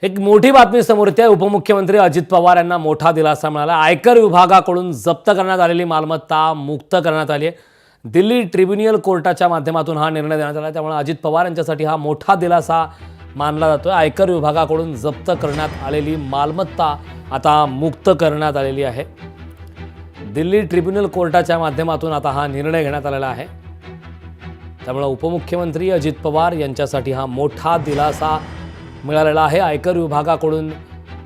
एक मोठी बातमी समोर येते। उपमुख्यमंत्री अजित पवार यांना मोठा दिलासा मिळाला। आयकर विभागाकडून जप्त करण्यात आलेली मालमत्ता मुक्त करण्यात आली आहे। दिल्ली ट्रिब्युनल कोर्टाच्या माध्यमातून हा निर्णय देण्यात आला, त्यामुळे अजित पवार यांच्यासाठी हा मोठा दिलासा मानला जातोय। आयकर विभागाकडून जप्त करण्यात आलेली मालमत्ता आता मुक्त करण्यात आलेली आहे। दिल्ली ट्रिब्युनल कोर्टाच्या माध्यमातून आता हा निर्णय घेण्यात आलेला आहे, त्यामुळे उपमुख्यमंत्री अजित पवार यांच्यासाठी हा मोठा दिलासा मिळालेला आहे। आयकर विभागाकडून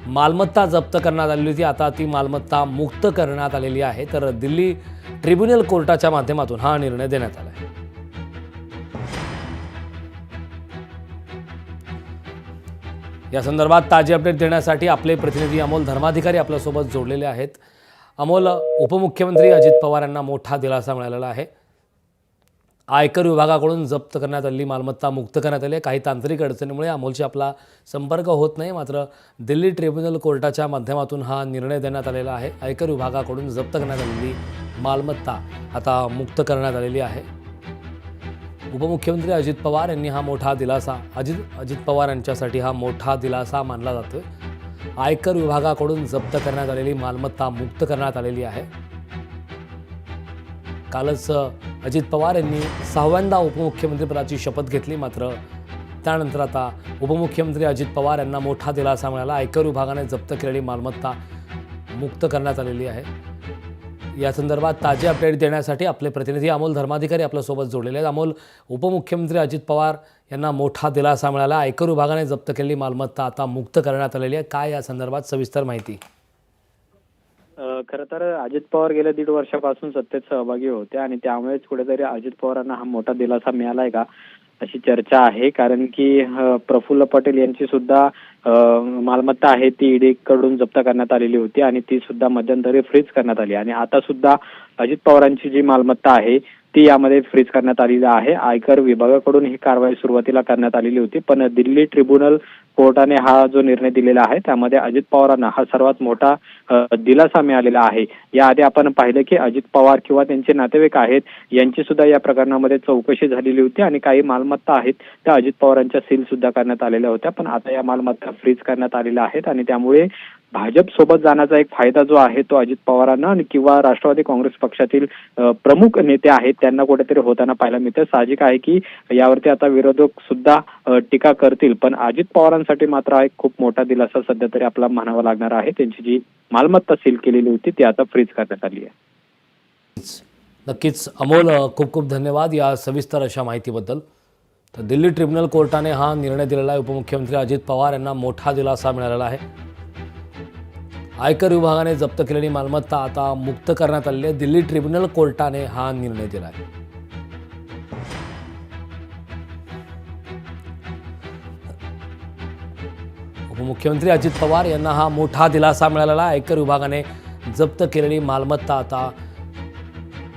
मालमत्ता जप्त करण्यात आलेली होती, आता ती मालमत्ता मुक्त करण्यात आलेली आहे। तर दिल्ली ट्रिब्युनल कोर्टाच्या माध्यमातून हा निर्णय देण्यात आला आहे। या संदर्भात ताजी अपडेट देण्यासाठी आपले प्रतिनिधी अमोल धर्माधिकारी आपल्यासोबत जोडलेले आहेत। अमोल, उपमुख्यमंत्री अजित पवार यांना मोठा दिलासा मिळालेला आहे। आयकर विभागाकडून जप्त करण्यात आलेली मालमत्ता मुक्त करण्यात आली आहे। काही तांत्रिक अडचणीमुळे अमोलशी आपला संपर्क होत नाही, मात्र दिल्ली ट्रिब्युनल कोर्टाच्या माध्यमातून हा निर्णय देण्यात आलेला आहे। आयकर विभागाकडून जप्त करण्यात आलेली मालमत्ता आता मुक्त करण्यात आलेली आहे। उपमुख्यमंत्री अजित पवार यांनी हा मोठा दिलासा अजित पवार यांच्यासाठी हा मोठा दिलासा मानला जातोय। आयकर विभागाकडून जप्त करण्यात आलेली मालमत्ता मुक्त करण्यात आलेली आहे। कालच अजित पवार यांनी 6व्यांदा उपमुख्यमंत्रीपदाची शपथ घेतली, मात्र त्यानंतर आता उपमुख्यमंत्री अजित पवार यांना मोठा दिलासा मिळाला। आयकर विभागाने जप्त केलेली मालमत्ता मुक्त करण्यात आलेली आहे। या संदर्भात ताजी अपडेट देण्यासाठी आपले प्रतिनिधी अमोल धर्माधिकारी आपल्यासोबत जोडलेले आहेत। अमोल, उपमुख्यमंत्री अजित पवार यांना मोठा दिलासा मिळाला। आयकर विभागाने जप्त केलेली मालमत्ता आता मुक्त करण्यात आलेली आहे। काय या संदर्भात सविस्तर माहिती? खरं तर अजित पवार गेल्या 1.5 वर्षापासून सत्तेत सहभागी होते आणि त्यामुळेच कुठेतरी अजित पवारांना हा मोठा दिलासा मिळालाय का अशी चर्चा आहे। कारण की प्रफुल्ल पटेल यांची सुद्धा मालमत्ता आहे ती ईडी कडून जप्त करण्यात आलेली होती आणि ती सुद्धा मध्यंतरी फ्रीज करण्यात आली आणि आता सुद्धा अजित पवारांची जी मालमत्ता आहे ती यामध्ये फ्रीज करण्यात आलेली आहे। आयकर विभागाकडून ही कारवाई सुरुवातीला करण्यात आलेली होती, पण दिल्ली ट्रिब्युनल कोर्टाने हा जो निर्णय दिलेला आहे त्यामध्ये अजित पवारांना हा सर्वात मोठा दिलासा मिळालेला आहे। याआधी आपण पाहिलं की अजित पवार किंवा त्यांचे नातेवाईक आहेत यांची सुद्धा या प्रकरणामध्ये चौकशी झालेली होती आणि काही मालमत्ता आहेत त्या अजित पवारांच्या सील सुद्धा करण्यात आलेल्या होत्या, पण आता या मालमत्ता फ्रीज करण्यात आलेल्या आहेत आणि त्यामुळे भाजप सोबत जाण्याचा एक फायदा जो आहे तो अजित पवारांना किंवा राष्ट्रवादी काँग्रेस पक्षातील प्रमुख नेते आहेत त्यांना कुठेतरी होताना पाहायला मिळतं। साहजिक आहे की यावरती आता विरोधक सुद्धा टीका करतील, पण अजित पवारांसाठी मात्र हा एक खूप मोठा दिलासा सध्या तरी आपला म्हणावा लागणार आहे। त्यांची जी मालमत्ता सील केलेली होती ती आता फ्रीज करण्यात आली आहे। नक्कीच अमोल, खूप खूप धन्यवाद या सविस्तर अशा माहितीबद्दल। तर दिल्ली ट्रिब्युनल कोर्टाने हा निर्णय दिलेला आहे। उपमुख्यमंत्री अजित पवार यांना मोठा दिलासा मिळालेला आहे। आयकर विभागाने जप्त केलेली मालमत्ता आता मुक्त करण्यात आलेली आहे। दिल्ली ट्रिब्युनल कोर्टाने हा निर्णय दिला आहे। उपमुख्यमंत्री अजित पवार यांना हा मोठा दिलासा मिळालेला आहे। आयकर विभागाने जप्त केलेली मालमत्ता आता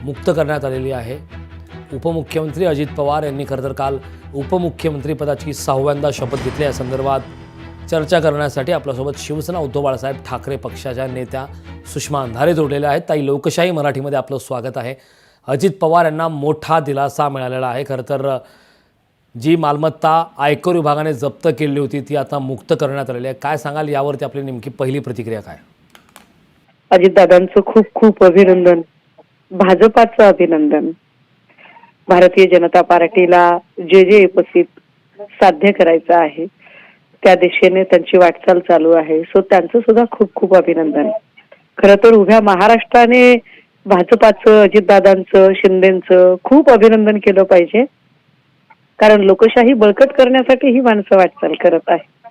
मुक्त करण्यात आलेली आहे। उपमुख्यमंत्री अजित पवार यांनी खरं तर काल उपमुख्यमंत्री पदाची 6व्यांदा शपथ घेतली। या संदर्भात चर्चा करण्यासाठी आपल्यासोबत शिवसेना उद्धव बाळासाहेब ठाकरे पक्षाच्या नेत्या सुषमा अंधारे जोडलेल्या आहेत। ताई, लोकशाही मराठीमध्ये आपलं स्वागत आहे। अजित पवार यांना मोठा दिलासा मिळालेला आहे। खरं तर जी मालमत्ता आयकर विभागाने जप्त केली होती ती आता मुक्त करण्यात आलेली आहे। काय सांगाल यावरती आपली नेमकी पहिली प्रतिक्रिया काय? अजितदादांचं खूप खूप अभिनंदन, भाजपाचं अभिनंदन। भारतीय जनता पार्टीला जे उपस्थित साध्य करायचं आहे त्या दिशेने त्यांची वाटचाल चालू आहे, सो त्यांचं सुद्धा खूप खूप अभिनंदन। खरं तर उभ्या महाराष्ट्राने भाजपाचं, अजितदादांचं, शिंदेचं खूप अभिनंदन केलं पाहिजे, कारण लोकशाही बळकट करण्यासाठी ही माणसं वाटचाल करत आहे।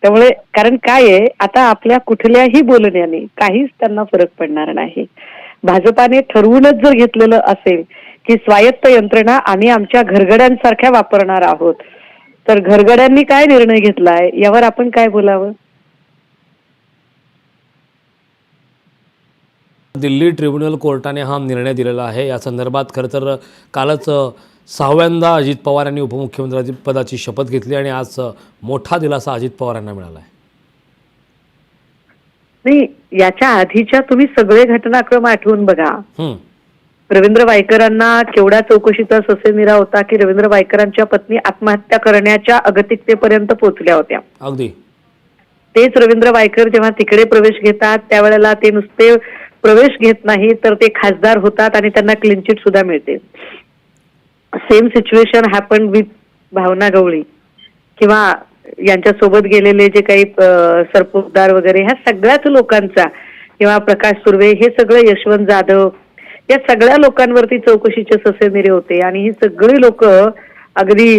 त्यामुळे कारण काय आहे, आता आपल्या कुठल्याही बोलण्याने काहीच त्यांना फरक पडणार नाही। भाजपाने ठरवूनच जर घेतलेलं असेल की स्वायत्त यंत्रणा आम्ही आमच्या घरगड्यांसारख्या वापरणार आहोत, तर घरगड्यांनी काय निर्णय घेतलाय यावर आपण काय बोलावं? दिल्ली ट्रिब्युनल कोर्टाने हा निर्णय दिलेला आहे। या संदर्भात खरं तर कालच 6व्यांदा अजित पवार यांनी उपमुख्यमंत्री पदाची शपथ घेतली आणि आज मोठा दिलासा अजित पवार यांना मिळाला आहे। नाही, याच्या आधीच्या तुम्ही सगळे घटनाक्रम आठवून बघा। रवींद्र वायकरांना केवढा चौकशीचा ससेमिरा होता की रवींद्र वायकरांच्या पत्नी आत्महत्या करण्याच्या अगतिकतेपर्यंत पोहोचल्या होत्या। अगदी तेच रवींद्र वायकर जेव्हा तिकडे प्रवेश घेतात त्यावेळेला ते नुसते प्रवेश घेत नाही तर ते खासदार होतात आणि त्यांना क्लीन चिट सुद्धा मिळते. सेम सिच्युएशन हॅपन विथ भावना गवळी किंवा यांच्यासोबत गेलेले जे काही सरपोतदार वगैरे ह्या सगळ्याच लोकांचा किंवा प्रकाश सुर्वे हे सगळं यशवंत जाधव या सगळ्या लोकांवरती चौकशीचे ससेमिरे होते आणि ही सगळी लोक अगदी